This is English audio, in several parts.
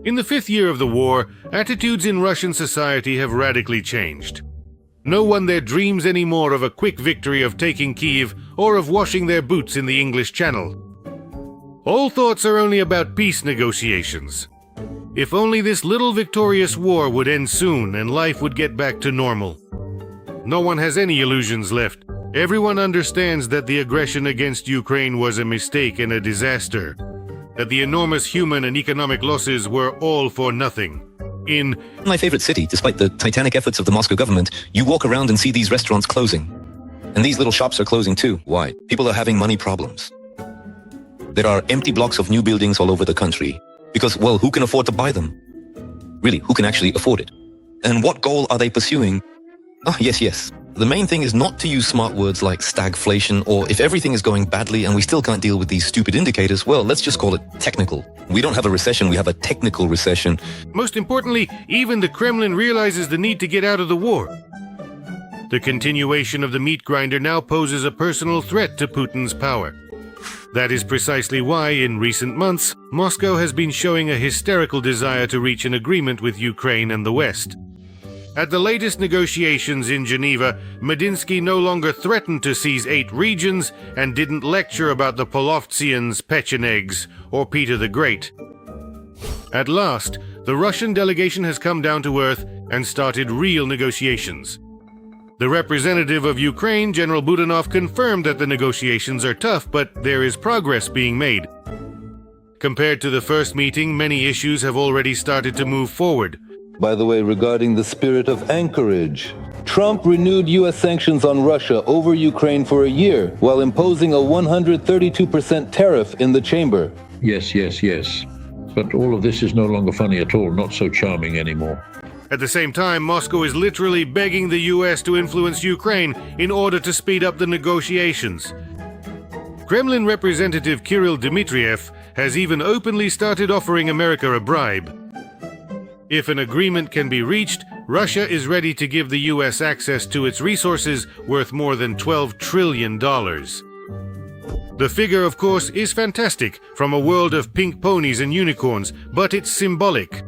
In the fifth year of the war, attitudes in Russian society have radically changed. No one there dreams anymore of a quick victory of taking Kiev or of washing their boots in the English Channel. All thoughts are only about peace negotiations. If only this little victorious war would end soon and life would get back to normal. No one has any illusions left. Everyone understands that the aggression against Ukraine was a mistake and a disaster. That the enormous human and economic losses were all for nothing. In my favorite city, despite the titanic efforts of the Moscow government, you walk around and see these restaurants closing. And these little shops are closing too. Why? People are having money problems. There are empty blocks of new buildings all over the country. Because, well, who can afford to buy them? Really, who can actually afford it? And what goal are they pursuing? Ah, yes. The main thing is not to use smart words like stagflation, or if everything is going badly and we still can't deal with these stupid indicators, well, let's just call it technical. We don't have a recession, we have a technical recession. Most importantly, even the Kremlin realizes the need to get out of the war. The continuation of the meat grinder now poses a personal threat to Putin's power. That is precisely why, in recent months, Moscow has been showing a hysterical desire to reach an agreement with Ukraine and the West. At the latest negotiations in Geneva, Medinsky no longer threatened to seize 8 regions and didn't lecture about the Polovtsians, Pechenegs, or Peter the Great. At last, the Russian delegation has come down to earth and started real negotiations. The representative of Ukraine, General Budanov, confirmed that the negotiations are tough, but there is progress being made. Compared to the first meeting, many issues have already started to move forward. By the way, regarding the spirit of anchorage, Trump renewed U.S. sanctions on Russia over Ukraine for a year, while imposing a 132% tariff in the chamber. Yes. But all of this is no longer funny at all, not so charming anymore. At the same time, Moscow is literally begging the U.S. to influence Ukraine in order to speed up the negotiations. Kremlin representative Kirill Dmitriev has even openly started offering America a bribe. If an agreement can be reached, Russia is ready to give the U.S. access to its resources worth more than $12 trillion. The figure, of course, is fantastic, from a world of pink ponies and unicorns, but it's symbolic.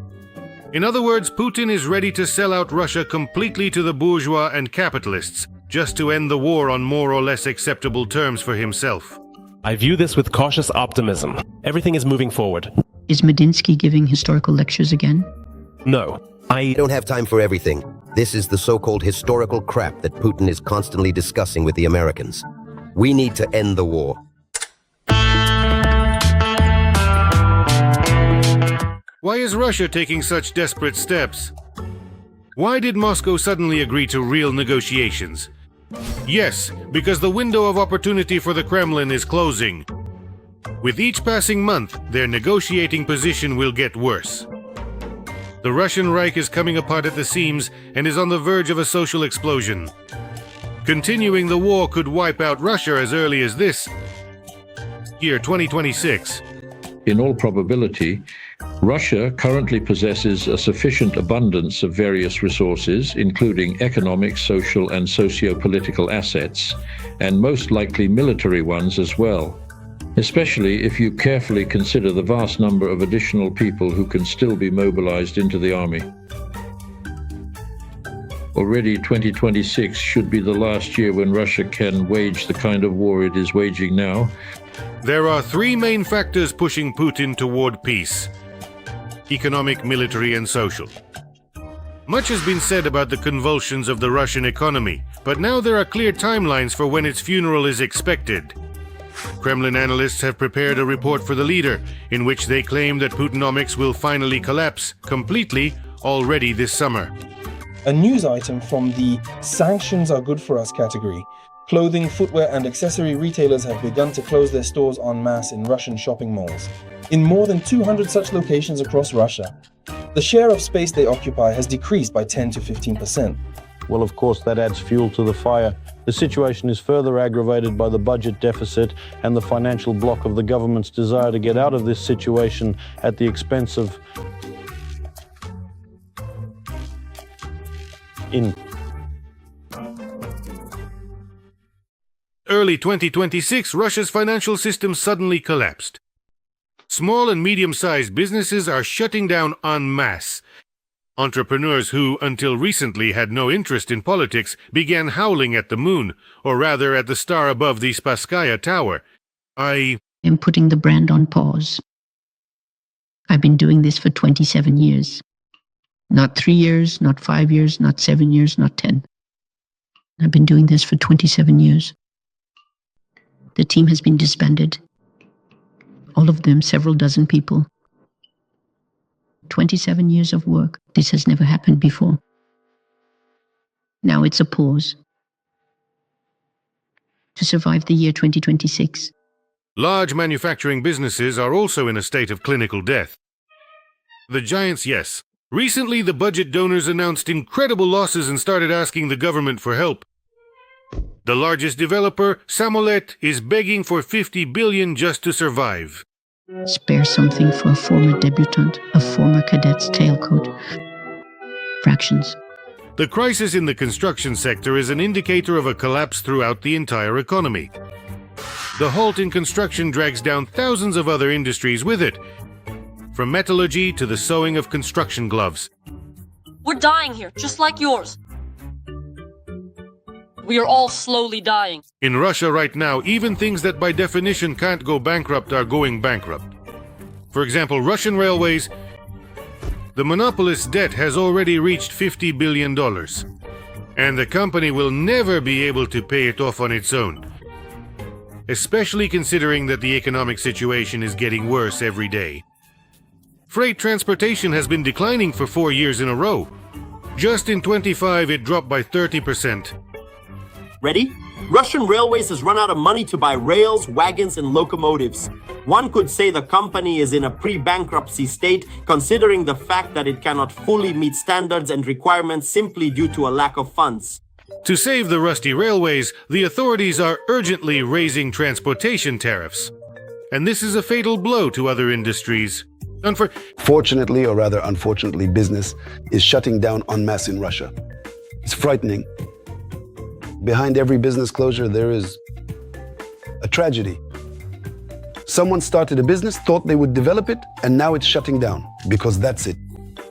In other words, Putin is ready to sell out Russia completely to the bourgeois and capitalists, just to end the war on more or less acceptable terms for himself. I view this with cautious optimism. Everything is moving forward. Is Medinsky giving historical lectures again? No, I don't have time for everything. This is the so-called historical crap that Putin is constantly discussing with the Americans. We need to end the war. Why is Russia taking such desperate steps? Why did Moscow suddenly agree to real negotiations? Yes, because the window of opportunity for the Kremlin is closing. With each passing month, their negotiating position will get worse. The Russian Reich is coming apart at the seams and is on the verge of a social explosion. Continuing the war could wipe out Russia as early as this year, 2026. In all probability, Russia currently possesses a sufficient abundance of various resources, including economic, social, and socio-political assets, and most likely military ones as well, especially if you carefully consider the vast number of additional people who can still be mobilized into the army. Already 2026 should be the last year when Russia can wage the kind of war it is waging now. There are 3 main factors pushing Putin toward peace: economic, military, and social. Much has been said about the convulsions of the Russian economy, but now there are clear timelines for when its funeral is expected. Kremlin analysts have prepared a report for the leader, in which they claim that Putinomics will finally collapse completely already this summer. A news item from the Sanctions Are Good For Us category. Clothing, footwear, and accessory retailers have begun to close their stores en masse in Russian shopping malls, in more than 200 such locations across Russia. The share of space they occupy has decreased by 10 to 15%. Well, of course, that adds fuel to the fire. The situation is further aggravated by the budget deficit and the financial block of the government's desire to get out of this situation at the expense of Early 2026, Russia's financial system suddenly collapsed. Small and medium-sized businesses are shutting down en masse. Entrepreneurs who, until recently, had no interest in politics began howling at the moon, or rather at the star above the Spasskaya Tower. I am putting the brand on pause. I've been doing this for 27 years. Not 3 years, not 5 years, not 7 years, not 10. I've been doing this for 27 years. The team has been disbanded. All of them, several dozen people. 27 years of work. This has never happened before. Now it's a pause. To survive the year 2026. Large manufacturing businesses are also in a state of clinical death. The giants, yes. Recently, the budget donors announced incredible losses and started asking the government for help. The largest developer, Samolet, is begging for $50 billion just to survive. Spare something for a former debutante, a former cadet's tailcoat. Fractions. The crisis in the construction sector is an indicator of a collapse throughout the entire economy. The halt in construction drags down thousands of other industries with it, from metallurgy to the sewing of construction gloves. We're dying here, just like yours. We are all slowly dying. In Russia right now, even things that by definition can't go bankrupt are going bankrupt. For example, Russian railways. The monopolist's debt has already reached $50 billion, and the company will never be able to pay it off on its own, especially considering that the economic situation is getting worse every day. Freight transportation has been declining for 4 years in a row. Just in 25, it dropped by 30%. Ready? Russian Railways has run out of money to buy rails, wagons, and locomotives. One could say the company is in a pre-bankruptcy state, considering the fact that it cannot fully meet standards and requirements simply due to a lack of funds. To save the rusty railways, the authorities are urgently raising transportation tariffs. And this is a fatal blow to other industries. Fortunately, or rather unfortunately, business is shutting down en masse in Russia. It's frightening. Behind every business closure, there is a tragedy. Someone started a business, thought they would develop it, and now it's shutting down, because that's it.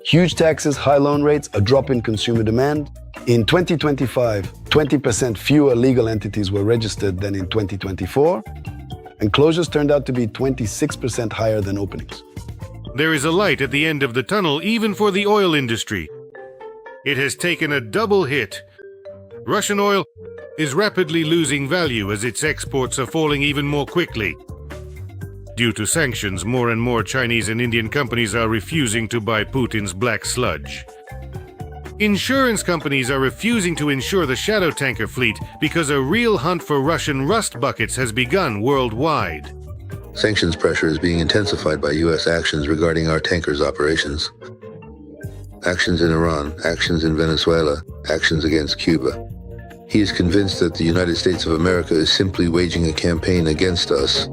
Huge taxes, high loan rates, a drop in consumer demand. In 2025, 20% fewer legal entities were registered than in 2024, and closures turned out to be 26% higher than openings. There is a light at the end of the tunnel even for the oil industry. It has taken a double hit. Russian oil is rapidly losing value as its exports are falling even more quickly. Due to sanctions, more and more Chinese and Indian companies are refusing to buy Putin's black sludge. Insurance companies are refusing to insure the shadow tanker fleet because a real hunt for Russian rust buckets has begun worldwide. Sanctions pressure is being intensified by U.S. actions regarding our tankers' operations. Actions in Iran, actions in Venezuela, actions against Cuba. He is convinced that the United States of America is simply waging a campaign against us.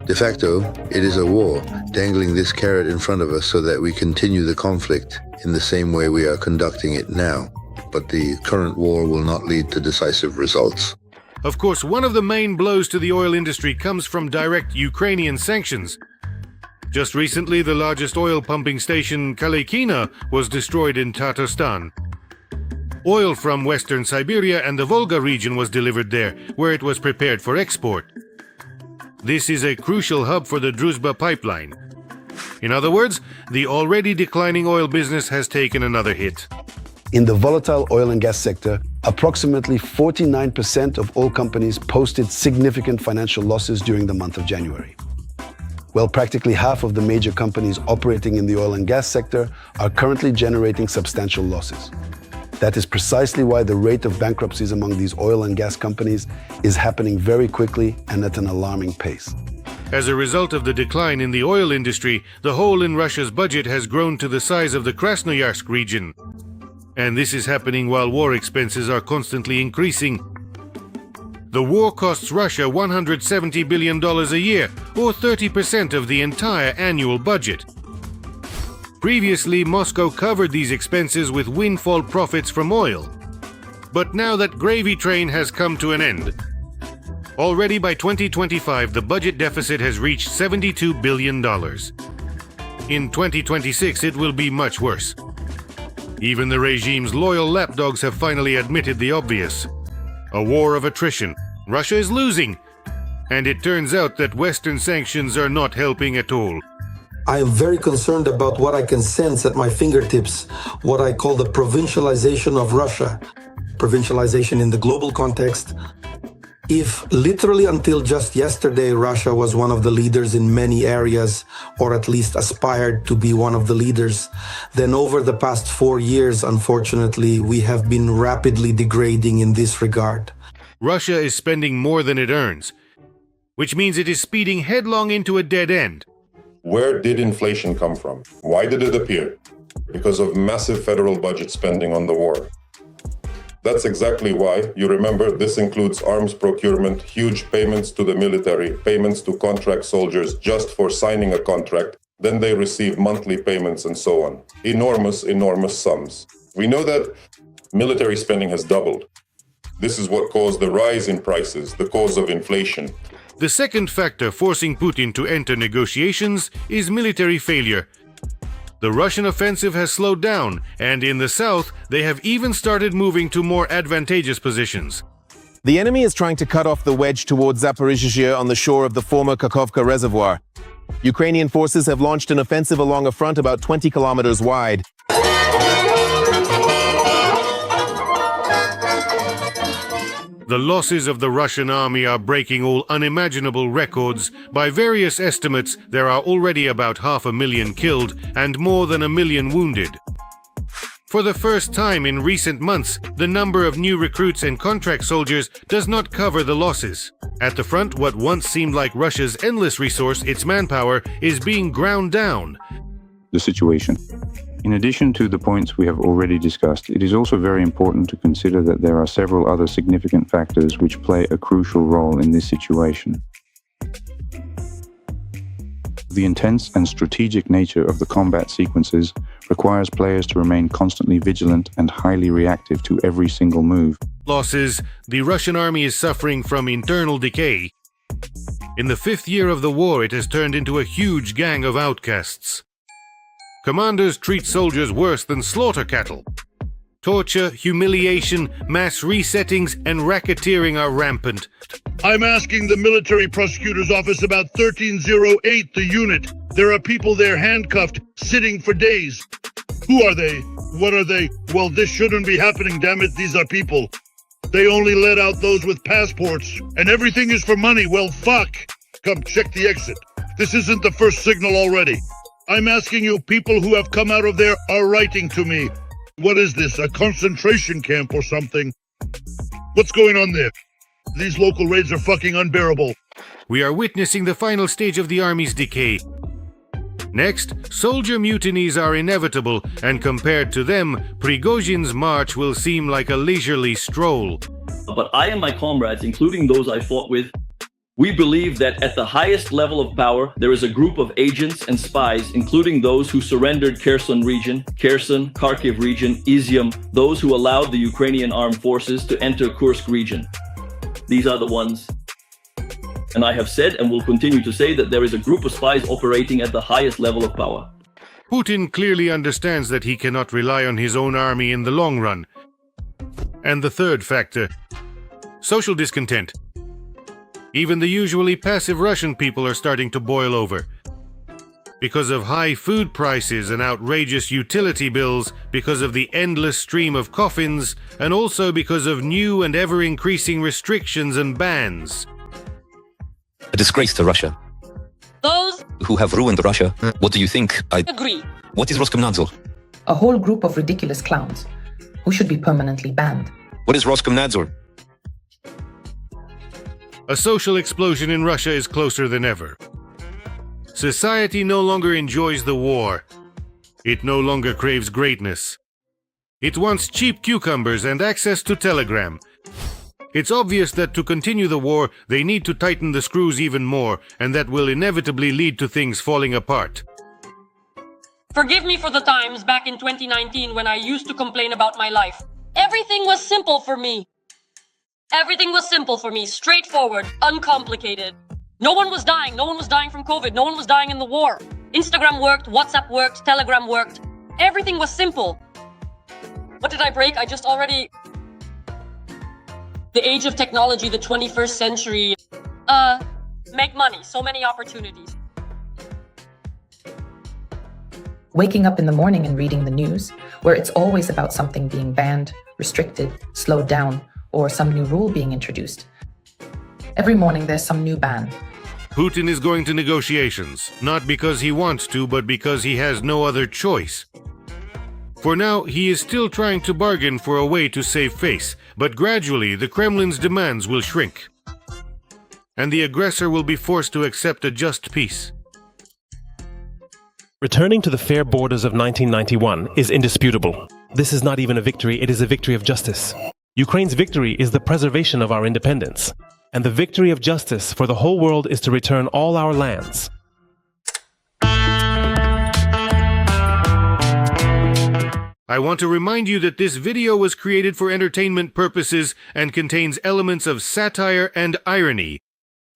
De facto, it is a war, dangling this carrot in front of us so that we continue the conflict in the same way we are conducting it now. But the current war will not lead to decisive results. Of course, one of the main blows to the oil industry comes from direct Ukrainian sanctions. Just recently, the largest oil pumping station, Kalykina, was destroyed in Tatarstan. Oil from Western Siberia and the Volga region was delivered there, where it was prepared for export. This is a crucial hub for the Druzhba pipeline. In other words, the already declining oil business has taken another hit. In the volatile oil and gas sector, approximately 49% of all companies posted significant financial losses during the month of January. Well, practically half of the major companies operating in the oil and gas sector are currently generating substantial losses. That is precisely why the rate of bankruptcies among these oil and gas companies is happening very quickly and at an alarming pace. As a result of the decline in the oil industry, the hole in Russia's budget has grown to the size of the Krasnoyarsk region. And this is happening while war expenses are constantly increasing. The war costs Russia $170 billion a year, or 30% of the entire annual budget. Previously, Moscow covered these expenses with windfall profits from oil. But now that gravy train has come to an end, Already by 2025, the budget deficit has reached $72 billion. In 2026, it will be much worse. Even the regime's loyal lapdogs have finally admitted the obvious. A war of attrition. Russia is losing. And it turns out that Western sanctions are not helping at all. I am very concerned about what I can sense at my fingertips, what I call the provincialization of Russia. Provincialization in the global context. If literally until just yesterday Russia was one of the leaders in many areas, or at least aspired to be one of the leaders, then over the past 4 years, unfortunately, we have been rapidly degrading in this regard. Russia is spending more than it earns, which means it is speeding headlong into a dead end. Where did inflation come from? Why did it appear? Because of massive federal budget spending on the war. That's exactly why, you remember, this includes arms procurement, huge payments to the military, payments to contract soldiers just for signing a contract, then they receive monthly payments and so on. Enormous, enormous sums. We know that military spending has doubled. This is what caused the rise in prices, the cause of inflation. The second factor forcing Putin to enter negotiations is military failure. The Russian offensive has slowed down, and in the south, they have even started moving to more advantageous positions. The enemy is trying to cut off the wedge towards Zaporizhzhia on the shore of the former Kakhovka reservoir. Ukrainian forces have launched an offensive along a front about 20 kilometers wide. The losses of the Russian army are breaking all unimaginable records. By various estimates, there are already about 500,000 killed and more than 1 million wounded. For the first time in recent months, the number of new recruits and contract soldiers does not cover the losses. At the front, what once seemed like Russia's endless resource, its manpower, is being ground down. The situation. In addition to the points we have already discussed, it is also very important to consider that there are several other significant factors which play a crucial role in this situation. The intense and strategic nature of the combat sequences requires players to remain constantly vigilant and highly reactive to every single move. Losses. The Russian army is suffering from internal decay. In the 5th year of the war, it has turned into a huge gang of outcasts. Commanders treat soldiers worse than slaughter cattle. Torture, humiliation, mass resettings, and racketeering are rampant. I'm asking the military prosecutor's office about 1308, the unit. There are people there handcuffed, sitting for days. Who are they? What are they? Well, this shouldn't be happening, damn it. These are people. They only let out those with passports, and everything is for money. Well, fuck. Come check the exit. This isn't the first signal already. I'm asking you, people who have come out of there are writing to me. What is this, a concentration camp or something? What's going on there? These local raids are fucking unbearable. We are witnessing the final stage of the army's decay. Next, soldier mutinies are inevitable, and compared to them, Prigozhin's march will seem like a leisurely stroll. But I and my comrades, including those I fought with, we believe that at the highest level of power, there is a group of agents and spies, including those who surrendered Kherson region, Kherson, Kharkiv region, Izium, those who allowed the Ukrainian armed forces to enter Kursk region. These are the ones. And I have said and will continue to say that there is a group of spies operating at the highest level of power. Putin clearly understands that he cannot rely on his own army in the long run. And the third factor, social discontent. Even the usually passive Russian people are starting to boil over. Because of high food prices and outrageous utility bills, because of the endless stream of coffins, and also because of new and ever-increasing restrictions and bans. A disgrace to Russia. Those Who have ruined Russia. What do you think? agree. What is Roskomnadzor? A whole group of ridiculous clowns who should be permanently banned. What is Roskomnadzor? A social explosion in Russia is closer than ever. Society no longer enjoys the war. It no longer craves greatness. It wants cheap cucumbers and access to Telegram. It's obvious that to continue the war, they need to tighten the screws even more, and that will inevitably lead to things falling apart. Forgive me for the times back in 2019 when I used to complain about my life. Everything was simple for me. Everything was simple for me, straightforward, uncomplicated. No one was dying. No one was dying from COVID. No one was dying in the war. Instagram worked, WhatsApp worked, Telegram worked. Everything was simple. What did I break? I just already... The age of technology, the 21st century. Make money. So many opportunities. Waking up in the morning and reading the news, where it's always about something being banned, restricted, slowed down, or some new rule being introduced. Every morning there's some new ban. Putin is going to negotiations, not because he wants to, but because he has no other choice. For now, he is still trying to bargain for a way to save face, but gradually the Kremlin's demands will shrink, and the aggressor will be forced to accept a just peace. Returning to the fair borders of 1991 is indisputable. This is not even a victory, it is a victory of justice. Ukraine's victory is the preservation of our independence, and the victory of justice for the whole world is to return all our lands. I want to remind you that this video was created for entertainment purposes and contains elements of satire and irony.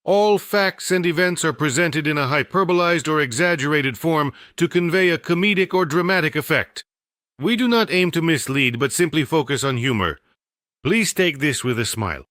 All facts and events are presented in a hyperbolized or exaggerated form to convey a comedic or dramatic effect. We do not aim to mislead, but simply focus on humor. Please take this with a smile.